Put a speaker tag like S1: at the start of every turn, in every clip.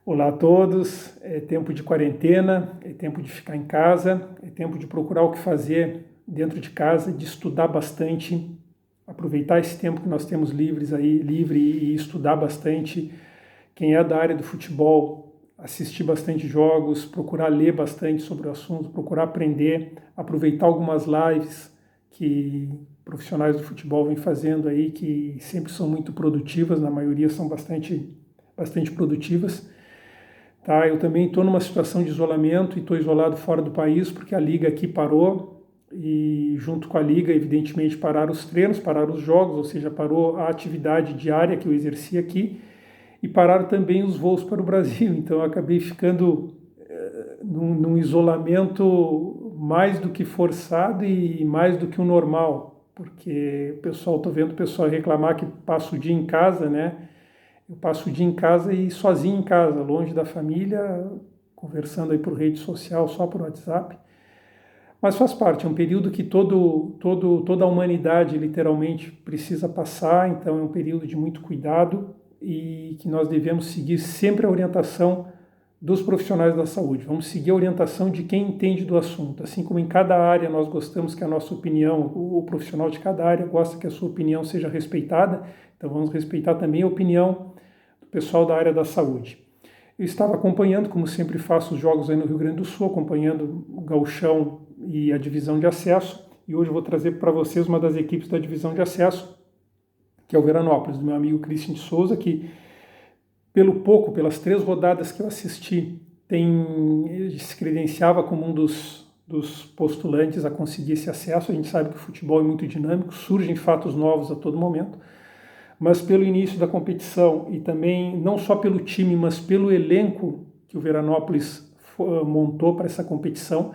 S1: Olá a todos, é tempo de quarentena, é tempo de ficar em casa, é tempo de procurar o que fazer dentro de casa, de estudar bastante, aproveitar esse tempo que nós temos livre e estudar bastante. Quem é da área do futebol, assistir bastante jogos, procurar ler bastante sobre o assunto, procurar aprender, aproveitar algumas lives que profissionais do futebol vêm fazendo aí, que sempre são muito produtivas, na maioria são bastante produtivas. Tá, eu também estou numa situação de isolamento e estou isolado fora do país porque a liga aqui parou e junto com a liga, evidentemente, pararam os treinos, pararam os jogos, ou seja, parou a atividade diária que eu exercia aqui e pararam também os voos para o Brasil. Então eu acabei ficando num isolamento mais do que forçado e mais do que o normal, porque estou vendo o pessoal reclamar que passa o dia em casa, né? Eu passo o dia em casa e sozinho em casa, longe da família, conversando aí por rede social, só por WhatsApp. Mas faz parte, é um período que toda a humanidade literalmente precisa passar, então é um período de muito cuidado e que nós devemos seguir sempre a orientação dos profissionais da saúde. Vamos seguir a orientação de quem entende do assunto. Assim como em cada área nós gostamos que a nossa opinião, o profissional de cada área gosta que a sua opinião seja respeitada, então vamos respeitar também a opinião do pessoal da área da saúde. Eu estava acompanhando, como sempre faço, os jogos aí no Rio Grande do Sul, acompanhando o Gauchão e a divisão de acesso, e hoje eu vou trazer para vocês uma das equipes da divisão de acesso, que é o Veranópolis, do meu amigo Christian de Souza, que pelas 3 rodadas que eu assisti, ele se credenciava como um dos postulantes a conseguir esse acesso. A gente sabe que o futebol é muito dinâmico, surgem fatos novos a todo momento, mas pelo início da competição e também não só pelo time, mas pelo elenco que o Veranópolis montou para essa competição,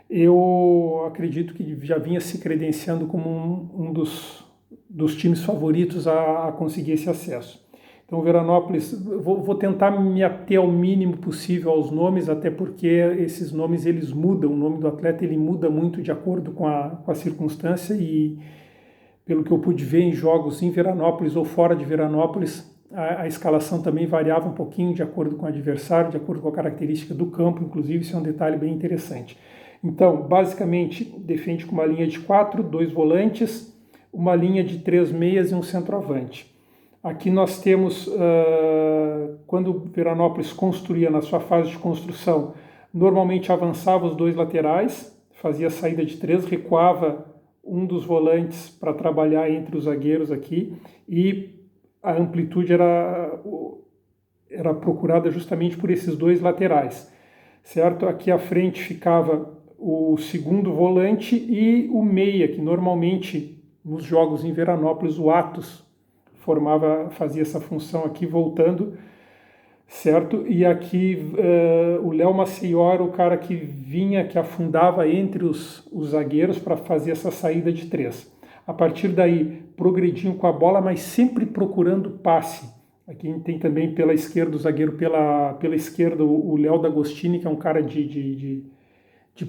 S1: eu acredito que já vinha se credenciando como um dos times favoritos a conseguir esse acesso. Então, o Veranópolis, vou tentar me ater ao mínimo possível aos nomes, até porque esses nomes eles mudam, o nome do atleta ele muda muito de acordo com a circunstância e, pelo que eu pude ver em jogos em Veranópolis ou fora de Veranópolis, a escalação também variava um pouquinho de acordo com o adversário, de acordo com a característica do campo, inclusive isso é um detalhe bem interessante. Então, basicamente, defende com uma linha de 4, 2 volantes, uma linha de 3 meias e um centroavante. Aqui nós temos, quando o Veranópolis construía na sua fase de construção, normalmente avançava os 2 laterais, fazia saída de 3, recuava um dos volantes para trabalhar entre os zagueiros aqui e a amplitude era procurada justamente por esses 2 laterais, certo? Aqui à frente ficava o segundo volante e o meia, que normalmente nos jogos em Veranópolis o Atos fazia essa função aqui voltando, certo? E aqui o Léo Maceió era o cara que afundava entre os zagueiros para fazer essa saída de 3. A partir daí, progrediam com a bola, mas sempre procurando passe. Aqui a gente tem também pela esquerda o zagueiro, pela esquerda o Léo D'Agostini, que é um cara de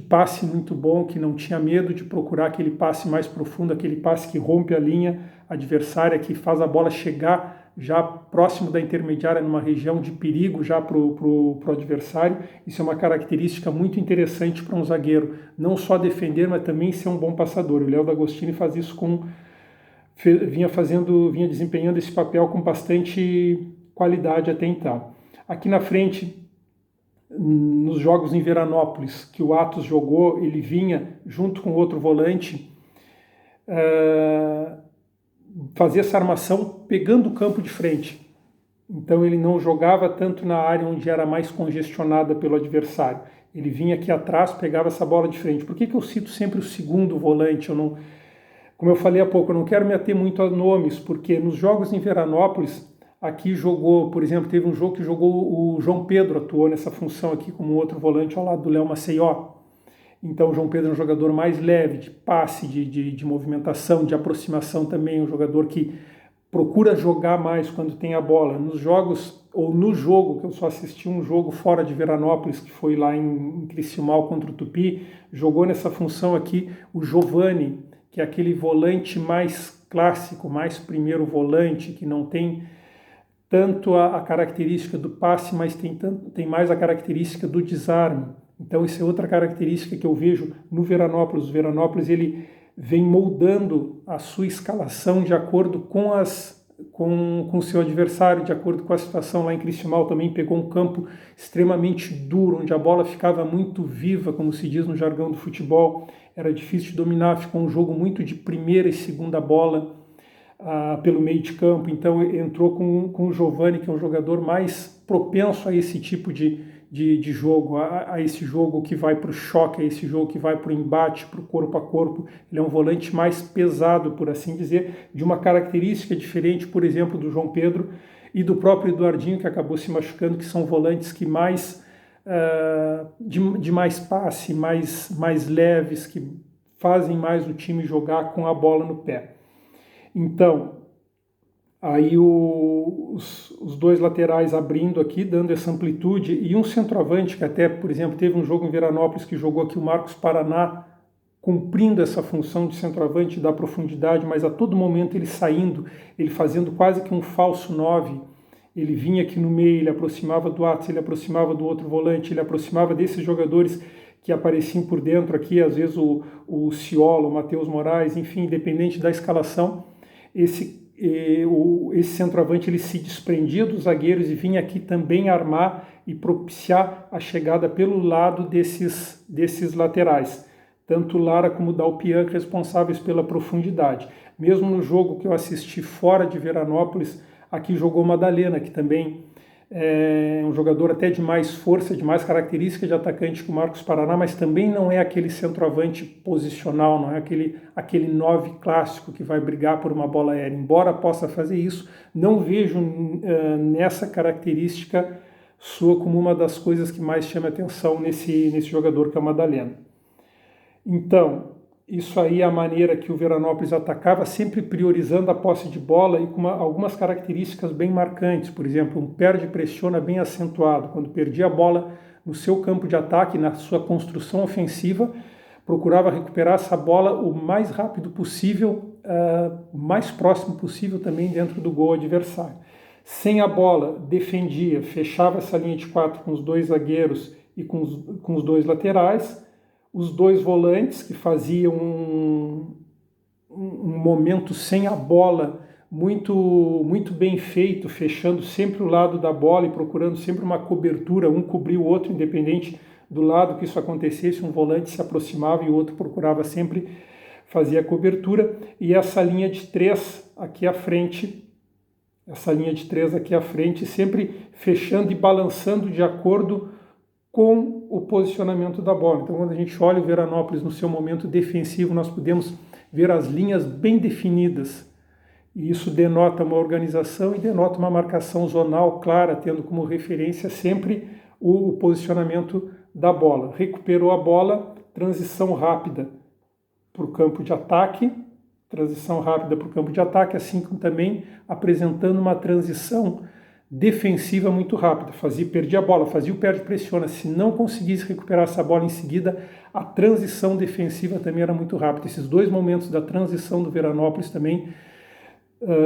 S1: passe muito bom, que não tinha medo de procurar aquele passe mais profundo, aquele passe que rompe a linha adversária, que faz a bola chegar já próximo da intermediária, numa região de perigo já para o adversário. Isso é uma característica muito interessante para um zagueiro, não só defender, mas também ser um bom passador. O Léo D'Agostini faz isso vinha desempenhando esse papel com bastante qualidade até então. Aqui na frente, nos jogos em Veranópolis, que o Atos jogou, ele vinha junto com outro volante, fazia essa armação pegando o campo de frente. Então ele não jogava tanto na área onde era mais congestionada pelo adversário. Ele vinha aqui atrás, pegava essa bola de frente. Por que eu cito sempre o segundo volante? Como eu falei há pouco, eu não quero me ater muito a nomes, porque nos jogos em Veranópolis, aqui jogou, por exemplo, teve um jogo que jogou o João Pedro, atuou nessa função aqui como outro volante ao lado do Léo Maceió. Então o João Pedro é um jogador mais leve, de passe, de movimentação, de aproximação também, um jogador que procura jogar mais quando tem a bola. Nos jogos, ou no jogo, que eu só assisti um jogo fora de Veranópolis, que foi lá em Criciúmal contra o Tupi, jogou nessa função aqui o Giovani, que é aquele volante mais clássico, mais primeiro volante, que não tem tanto a característica do passe, mas tem mais a característica do desarme. Então, isso é outra característica que eu vejo no Veranópolis. O Veranópolis ele vem moldando a sua escalação de acordo com o seu adversário, de acordo com a situação. Lá em Cristiumal também pegou um campo extremamente duro, onde a bola ficava muito viva, como se diz no jargão do futebol. Era difícil de dominar, ficou um jogo muito de primeira e segunda bola pelo meio de campo. Então entrou com o Giovani, que é um jogador mais propenso a esse tipo de jogo, a esse jogo que vai para o choque, a esse jogo que vai para o embate, para o corpo a corpo. Ele é um volante mais pesado, por assim dizer, de uma característica diferente, por exemplo, do João Pedro e do próprio Eduardinho, que acabou se machucando, que são volantes que de mais passe, mais leves, que fazem mais o time jogar com a bola no pé. Então, aí os dois laterais abrindo aqui, dando essa amplitude, e um centroavante que até, por exemplo, teve um jogo em Veranópolis que jogou aqui o Marcos Paraná, cumprindo essa função de centroavante da profundidade, mas a todo momento ele saindo, ele fazendo quase que um falso 9, ele vinha aqui no meio, ele aproximava do Atos, ele aproximava do outro volante, ele aproximava desses jogadores que apareciam por dentro aqui, às vezes o Ciola, o Matheus Moraes, enfim, independente da escalação, esse centroavante ele se desprendia dos zagueiros e vinha aqui também armar e propiciar a chegada pelo lado desses laterais, tanto Lara como Dalpian responsáveis pela profundidade. Mesmo no jogo que eu assisti fora de Veranópolis, aqui jogou Madalena, que também é um jogador até de mais força, de mais característica de atacante que o Marcos Paraná, mas também não é aquele centroavante posicional, não é aquele 9 clássico que vai brigar por uma bola aérea. Embora possa fazer isso, não vejo nessa característica sua como uma das coisas que mais chama atenção nesse jogador que é o Madalena. Então, isso aí é a maneira que o Veranópolis atacava, sempre priorizando a posse de bola e com algumas características bem marcantes. Por exemplo, um perde-pressiona bem acentuado. Quando perdia a bola no seu campo de ataque, na sua construção ofensiva, procurava recuperar essa bola o mais rápido possível, mais próximo possível também dentro do gol adversário. Sem a bola, defendia, fechava essa linha de 4 com os dois zagueiros e com os dois laterais, os dois volantes que faziam um momento sem a bola muito bem feito, fechando sempre o lado da bola e procurando sempre uma cobertura, um cobria o outro, independente do lado que isso acontecesse, um volante se aproximava e o outro procurava sempre fazer a cobertura, e essa linha de 3 aqui à frente, sempre fechando e balançando de acordo com o posicionamento da bola. Então, quando a gente olha o Veranópolis no seu momento defensivo, nós podemos ver as linhas bem definidas. E isso denota uma organização e denota uma marcação zonal clara, tendo como referência sempre o posicionamento da bola. Recuperou a bola, transição rápida para o campo de ataque, assim como também apresentando uma transição defensiva muito rápida, perdia a bola, fazia o perde-pressiona, se não conseguisse recuperar essa bola em seguida, a transição defensiva também era muito rápida. Esses dois momentos da transição do Veranópolis também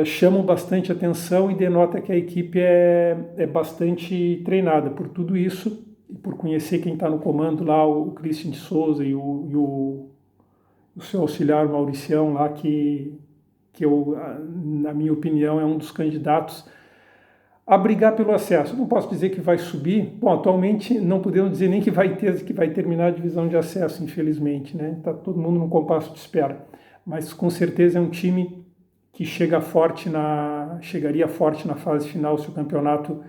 S1: chamam bastante atenção e denota que a equipe é bastante treinada. Por tudo isso, e por conhecer quem está no comando lá, o Christian de Souza e o seu auxiliar Mauricião lá, que eu, na minha opinião, é um dos candidatos a brigar pelo acesso. Não posso dizer que vai subir. Bom, atualmente não podemos dizer nem que vai terminar a divisão de acesso, infelizmente, né? Está todo mundo num compasso de espera. Mas com certeza é um time que chegaria forte na fase final se o campeonato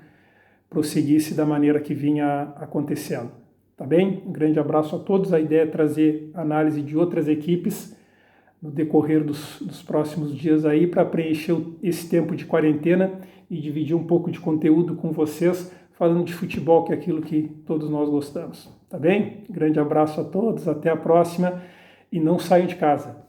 S1: prosseguisse da maneira que vinha acontecendo. Tá bem? Um grande abraço a todos. A ideia é trazer análise de outras equipes no decorrer dos próximos dias aí, para preencher esse tempo de quarentena e dividir um pouco de conteúdo com vocês, falando de futebol, que é aquilo que todos nós gostamos. Tá bem? Grande abraço a todos, até a próxima e não saiam de casa.